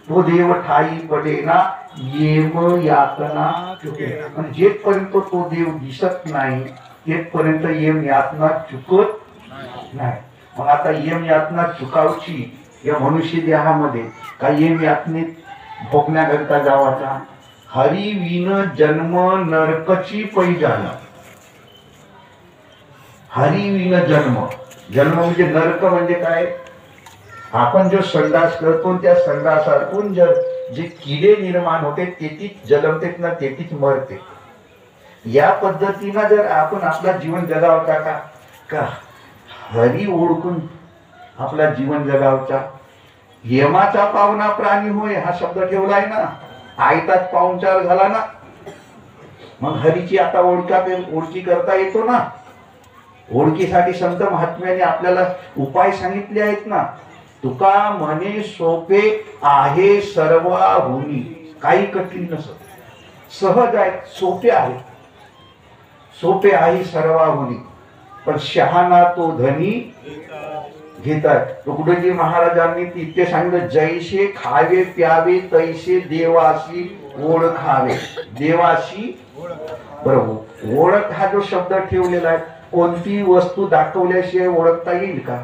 तो देव ठाई पडेना येम यातना चुके. म्हणजे जेपर्यंत तो देव दिसत नाही तेपर्यंत येम यातना चुकत नाही. मग आता येम यातना चुकावची या मनुष्य देहामध्ये काही येम यातनेत भोगण्याकरता जावाचा. हरी विन जन्म नरकची पैजाना. हरी विन जन्म, जन्म म्हणजे नरक म्हणजे काय? आपण जो संडास करतो त्या संडासातून जे किडे निर्माण होते तेथीच जन्मतेत ना तेथीच मरते. या पद्धतीनं जर आपण आपला जीवन जगावता का हरी ओळखून आपला जीवन जगावचा. यमाचा पावना प्राणी होय हा शब्द ठेवलाय ना, आयताच पाहुणचार झाला ना. मग हरीची आता ओळखी करता येतो ना. ओळखीसाठी संत महात्म्याने आपल्याला उपाय सांगितले आहेत ना. तुका म्हणे सोपे आहे सर्वाहुनी. काही कठीण नसत, सहज आहे, सोपे आहे. सोपे आहे सर्वाहुनी पण शहाणा तो धनी घेतात. तुकडोजी महाराजांनी तिथे सांगितलं जैसे खावे प्यावे तैसे देवाशी ओळखावे. देवाशी बरोबर ओळख हा जो शब्द ठेवलेला आहे, कोणती वस्तू दाखवल्याशिवाय ओळखता येईल का?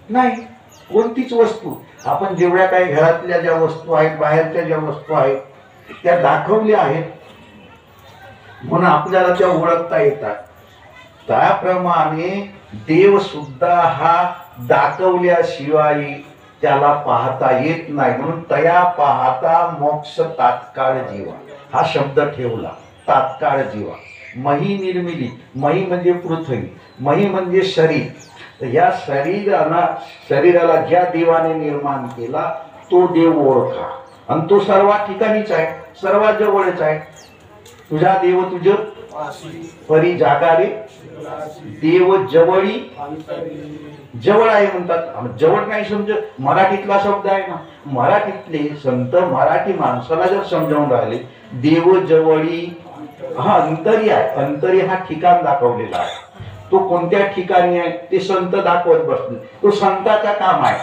नाही. कोणतीच वस्तू आपण जेवढ्या काही घरातल्या ज्या वस्तू आहेत बाहेरच्या ज्या वस्तू आहेत त्या दाखवल्या आहेत म्हणून आपल्याला त्या ओळखता येतात. त्याप्रमाणे देव सुद्धा हा दाखवल्याशिवाय त्याला पाहता येत नाही. म्हणून तया पाहता मोक्ष तात्काळ जीवा हा शब्द ठेवला. तात्काळ जीवा. मही निर्मिली, मही म्हणजे पृथ्वी, मही म्हणजे शरीर. तर या शरीराला ज्या देवाने निर्माण केला तो देव ओळखा. आणि तो सर्वात ठिकाणीच आहे, सर्वात जवळच आहे. तुझा देव तुझ परी जागारे देव जवळी. जवळ आहे म्हणतात, जवळ नाही समज मराठीतला शब्द आहे ना. मराठीतले संत मराठी माणसाला जर समजावून राहिले देव जवळी, हा अंतरी आहे. अंतरी हा ठिकाण दाखवलेला आहे. तो कोणत्या ठिकाणी आहे ते संत दाखवत बसले, तो संताचा काम आहे.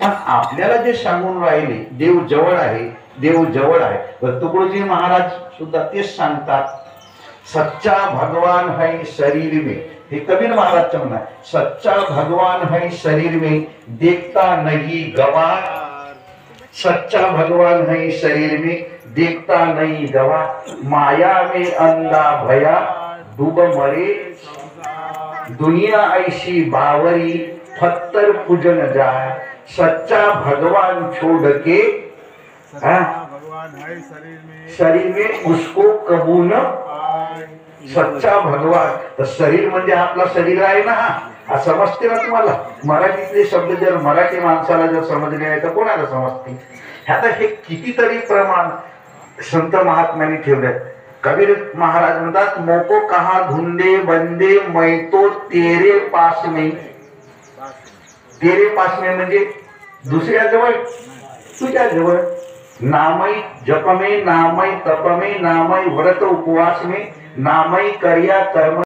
पण आपल्याला जे सांगून राहिले देव जवळ आहे, देव जवळ आहे. तर तुकडोजी महाराज सुद्धा तेच सांगतात. सच्चा भगवान है शरीर में, हे कबीर महाराजचं म्हणणं आहे. सच्चा भगवान है शरीर में देखता नहीं गवार. सच्चा भगवान है शरीर में देखता नहीं गवार. माया में अंधा भया डूब मरे. दुनिया ऐसी बावरी पत्थर पूजन जाए. सच्चा भगवान छोड़ के शरीर में उसको कबू न. सच्चा भगवान, तर शरीर म्हणजे आपला शरीर आहे ना. हा समजते ना तुम्हाला? मराठीतले शब्द जर मराठी माणसाला जर समजले नाही तर कोणाला समजते? आता हे कितीतरी प्रमाण संत महात्म्यांनी ठेवले. कबीर महाराज म्हणतात मोको कहा धुंदे बंदे मैं तो तेरे पास में. तेरे पास में म्हणजे दुसऱ्या जवळ, तुझ्या जवळ. नामय जप में, नामय तप में, नामय व्रत उपवास में, नामय कर्या कर्म